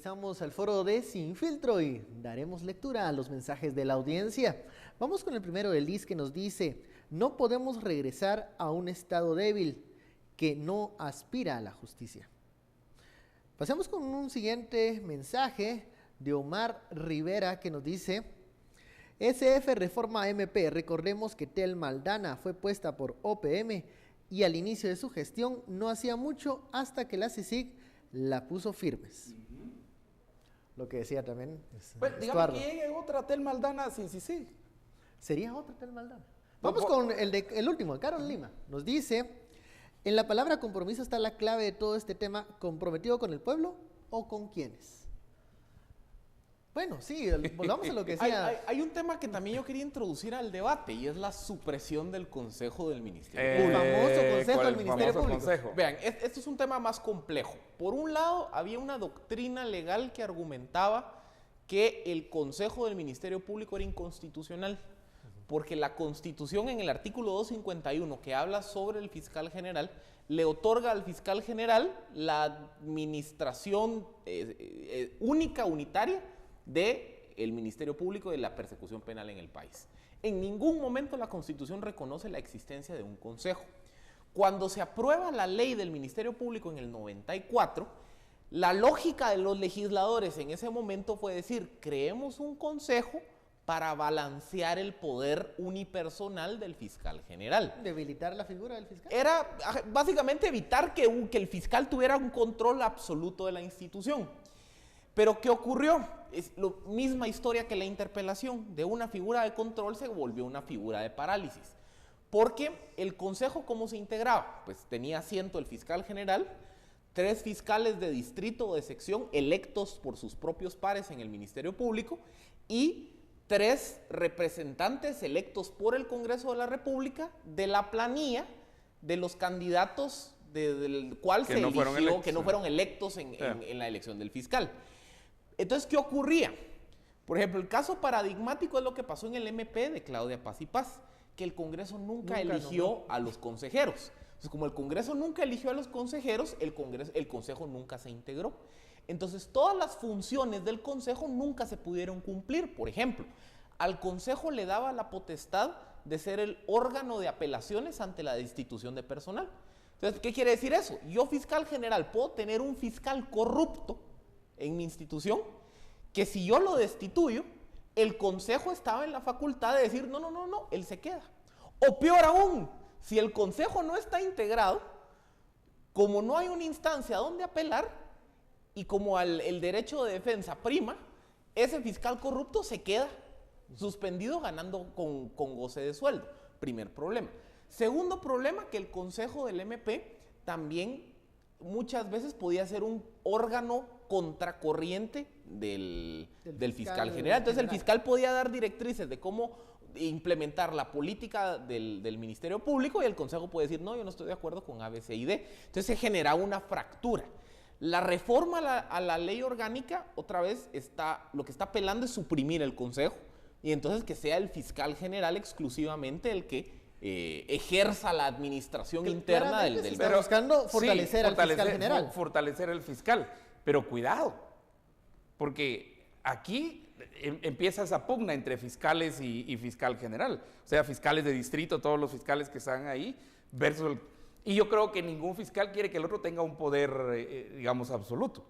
Regresamos al foro de Sin Filtro y daremos lectura a los mensajes de la audiencia. Vamos con el primero de Liz, que nos dice: no podemos regresar a un estado débil que no aspira a la justicia. Pasemos con un siguiente mensaje de Omar Rivera, que nos dice: SF Reforma MP, recordemos que Tel Maldana fue puesta por OPM y al inicio de su gestión no hacía mucho hasta que la CICIG la puso firmes. Lo que decía también bueno, digamos que llegue otra Tel Maldana, sí. Sería otra Tel Maldana. Vamos con el último, Carol Lima. Nos dice: en la palabra compromiso está la clave de todo este tema. ¿Comprometido con el pueblo o con quiénes? Bueno, sí, volvamos a lo que decía. Hay un tema que también yo quería introducir al debate y es la supresión del Consejo del Ministerio El Público. famoso Consejo del Ministerio Público. Consejo. Vean, esto es un tema más complejo. Por un lado, había una doctrina legal que argumentaba que el Consejo del Ministerio Público era inconstitucional, porque la Constitución en el artículo 251, que habla sobre el fiscal general, le otorga al fiscal general la administración unitaria del Ministerio Público y de la persecución penal en el país. En ningún momento la Constitución reconoce la existencia de un consejo. Cuando se aprueba la ley del Ministerio Público en el 94, la lógica de los legisladores en ese momento fue decir: creemos un consejo para balancear el poder unipersonal del fiscal general. ¿Debilitar la figura del fiscal? Era básicamente evitar que el fiscal tuviera un control absoluto de la institución. Pero ¿qué ocurrió? Es la misma historia que la interpelación. De una figura de control se volvió una figura de parálisis. Porque el consejo, ¿cómo se integraba? Pues tenía asiento el fiscal general, 3 fiscales de distrito o de sección electos por sus propios pares en el Ministerio Público y 3 representantes electos por el Congreso de la República de la planilla de los candidatos del cual se eligió, que no fueron electos en la elección del fiscal. Entonces, ¿qué ocurría? Por ejemplo, el caso paradigmático es lo que pasó en el MP de Claudia Paz y Paz, que el Congreso nunca eligió a los consejeros. Entonces, como el Congreso nunca eligió a los consejeros, el Consejo nunca se integró. Entonces, todas las funciones del Consejo nunca se pudieron cumplir. Por ejemplo, al Consejo le daba la potestad de ser el órgano de apelaciones ante la destitución de personal. Entonces, ¿qué quiere decir eso? Yo, fiscal general, puedo tener un fiscal corrupto en mi institución, que si yo lo destituyo, el Consejo estaba en la facultad de decir: no, él se queda. O peor aún, si el Consejo no está integrado, como no hay una instancia donde apelar, y como el derecho de defensa prima, ese fiscal corrupto se queda suspendido ganando con goce de sueldo. Primer problema. Segundo problema, que el Consejo del MP también muchas veces podía ser un órgano contracorriente del fiscal general. Entonces el fiscal podía dar directrices de cómo implementar la política del Ministerio Público y el Consejo puede decir: no, yo no estoy de acuerdo con A, B, C y D. Entonces se genera una fractura. La reforma a la ley orgánica, otra vez, lo que está apelando es suprimir el Consejo y entonces que sea el fiscal general exclusivamente el que ejerza la administración interna del pero buscando fortalecer al fiscal general. Fortalecer el fiscal, pero cuidado, porque aquí empieza esa pugna entre fiscales y fiscal general. O sea, fiscales de distrito, todos los fiscales que están ahí, versus y yo creo que ningún fiscal quiere que el otro tenga un poder, digamos, absoluto.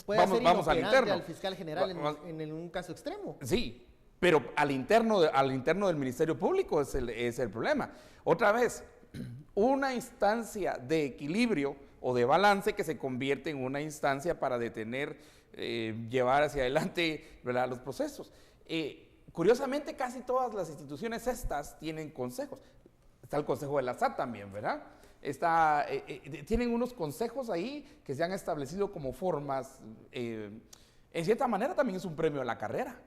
Vamos al interno. Al fiscal general en un caso extremo. Sí. Pero al interno del Ministerio Público es el problema. Otra vez, una instancia de equilibrio o de balance que se convierte en una instancia para detener, llevar hacia adelante, ¿verdad?, los procesos. Curiosamente, casi todas las instituciones estas tienen consejos. Está el Consejo de la SAT también, ¿verdad? Tienen unos consejos ahí que se han establecido como formas. En cierta manera también es un premio a la carrera.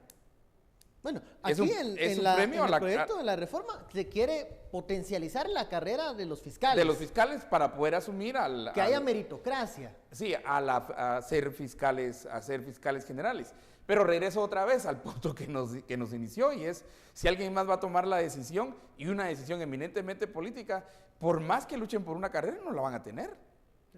Bueno, aquí en el proyecto de la reforma se quiere potencializar la carrera de los fiscales. De los fiscales para poder asumir que haya meritocracia. Sí, a ser fiscales generales. Pero regreso otra vez al punto que nos inició, y es: si alguien más va a tomar la decisión, y una decisión eminentemente política, por más que luchen por una carrera, no la van a tener.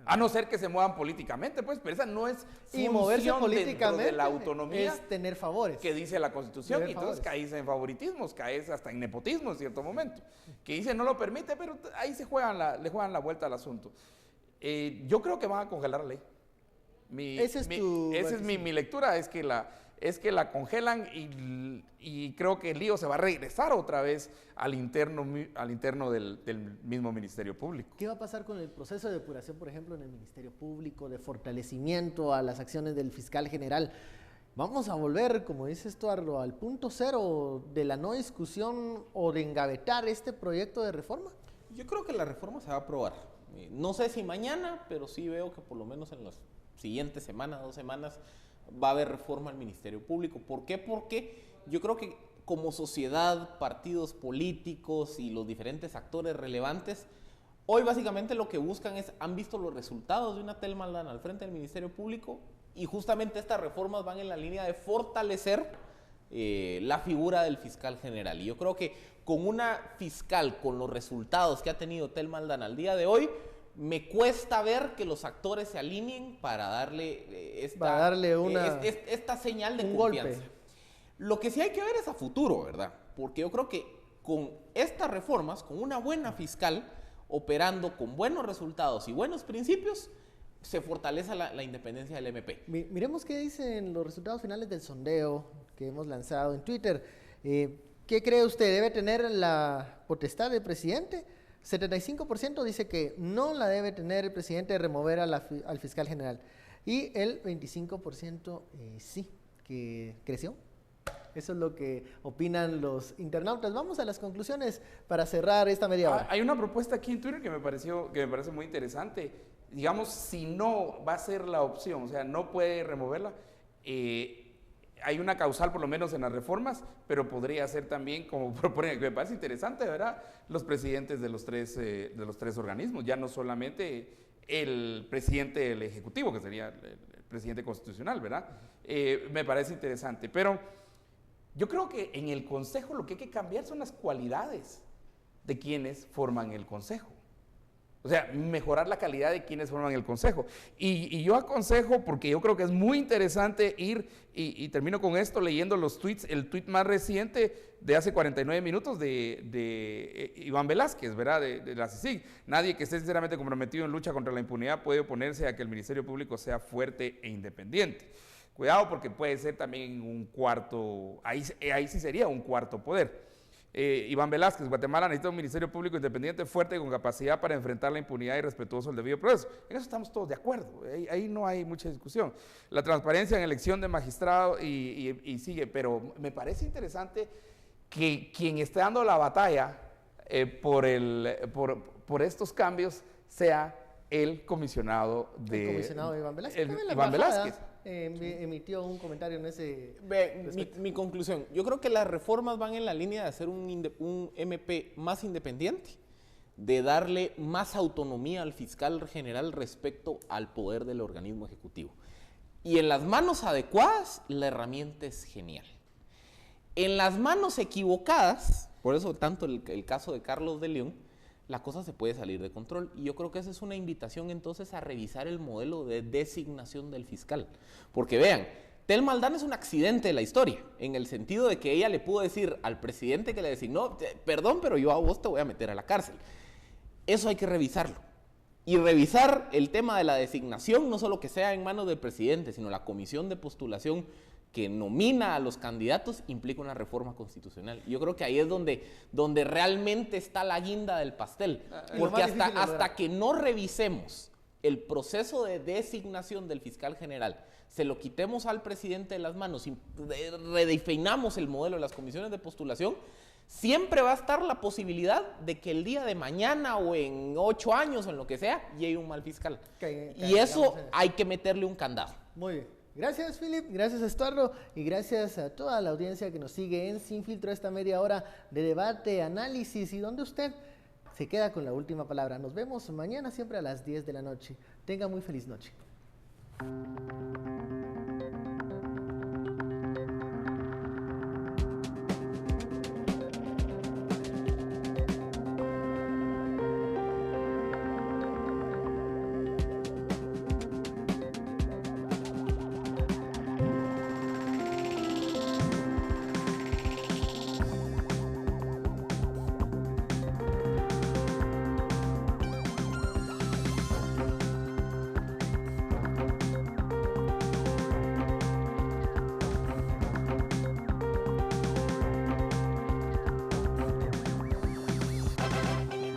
A no ser que se muevan políticamente, pues, pero esa no es Y moverse función dentro políticamente de la autonomía es tener favores. que dice la Constitución. Tener Y entonces favores. caes en favoritismos, caes hasta en nepotismo en cierto momento. Que dice no lo permite, pero ahí le juegan la vuelta al asunto. Yo creo que van a congelar la ley. Esa es mi lectura, es que la congelan y creo que el lío se va a regresar otra vez al interno del mismo Ministerio Público. ¿Qué va a pasar con el proceso de depuración, por ejemplo, en el Ministerio Público, de fortalecimiento a las acciones del fiscal general? Vamos a volver, como dice Estuardo, al punto cero de la no discusión o de engavetar este proyecto de reforma. Yo creo que la reforma se va a aprobar. No sé si mañana, pero sí veo que por lo menos en las siguientes semanas, 2 semanas, va a haber reforma al Ministerio Público. ¿Por qué? Porque yo creo que como sociedad, partidos políticos y los diferentes actores relevantes, hoy básicamente lo que buscan han visto los resultados de una Telma Aldana al frente del Ministerio Público y justamente estas reformas van en la línea de fortalecer la figura del fiscal general. Y yo creo que con una fiscal, con los resultados que ha tenido Telma Aldana al día de hoy, me cuesta ver que los actores se alineen para darle esta señal de confianza. Golpe. Lo que sí hay que ver es a futuro, ¿verdad? Porque yo creo que con estas reformas, con una buena fiscal operando con buenos resultados y buenos principios, se fortalece la independencia del MP. Miremos qué dicen los resultados finales del sondeo que hemos lanzado en Twitter. ¿Qué cree usted? ¿Debe tener la potestad del presidente? 75% dice que no la debe tener el presidente de remover al fiscal general. Y el 25% sí, que creció. Eso es lo que opinan los internautas. Vamos a las conclusiones para cerrar esta media hora. Hay una propuesta aquí en Twitter que me parece muy interesante. Digamos, si no va a ser la opción, o sea, no puede removerla, hay una causal por lo menos en las reformas, pero podría ser también, como proponen, que me parece interesante, ¿verdad? Los presidentes de los tres organismos, ya no solamente el presidente del Ejecutivo, que sería el presidente constitucional, ¿verdad? Me parece interesante, pero yo creo que en el Consejo lo que hay que cambiar son las cualidades de quienes forman el Consejo. O sea, mejorar la calidad de quienes forman el Consejo. Y yo aconsejo, porque yo creo que es muy interesante ir, y termino con esto, leyendo los tweets, el tweet más reciente de hace 49 minutos de Iván Velázquez, ¿verdad? De la CICIG. Nadie que esté sinceramente comprometido en lucha contra la impunidad puede oponerse a que el Ministerio Público sea fuerte e independiente. Cuidado porque puede ser también un cuarto, ahí sí sería un cuarto poder. Iván Velázquez, Guatemala necesita un Ministerio Público independiente, fuerte y con capacidad para enfrentar la impunidad y respetuoso del debido proceso. En eso estamos todos de acuerdo, ahí no hay mucha discusión. La transparencia en elección de magistrado y sigue, pero me parece interesante que quien esté dando la batalla por estos cambios sea el comisionado de... El comisionado Iván Velázquez. Iván Velázquez. Emitió un comentario en ese... Mi conclusión, yo creo que las reformas van en la línea de hacer un MP más independiente, de darle más autonomía al fiscal general respecto al poder del organismo ejecutivo. Y en las manos adecuadas, la herramienta es genial. En las manos equivocadas, por eso tanto el caso de Carlos de León, la cosa se puede salir de control. Y yo creo que esa es una invitación entonces a revisar el modelo de designación del fiscal. Porque vean, Telma Aldana es un accidente de la historia, en el sentido de que ella le pudo decir al presidente que le designó, perdón, pero yo a vos te voy a meter a la cárcel. Eso hay que revisarlo. Y revisar el tema de la designación, no solo que sea en manos del presidente, sino la comisión de postulación que nomina a los candidatos, implica una reforma constitucional. Yo creo que ahí es donde realmente está la guinda del pastel. Porque hasta que no revisemos el proceso de designación del fiscal general, se lo quitemos al presidente de las manos y redefinamos el modelo de las comisiones de postulación, siempre va a estar la posibilidad de que el día de mañana o en 8 años o en lo que sea, llegue un mal fiscal. Y eso hay que meterle un candado. Muy bien. Gracias, Philip, gracias, Estuardo, y gracias a toda la audiencia que nos sigue en Sin Filtro, esta media hora de debate, análisis y donde usted se queda con la última palabra. Nos vemos mañana siempre a las 10 de la noche. Tenga muy feliz noche.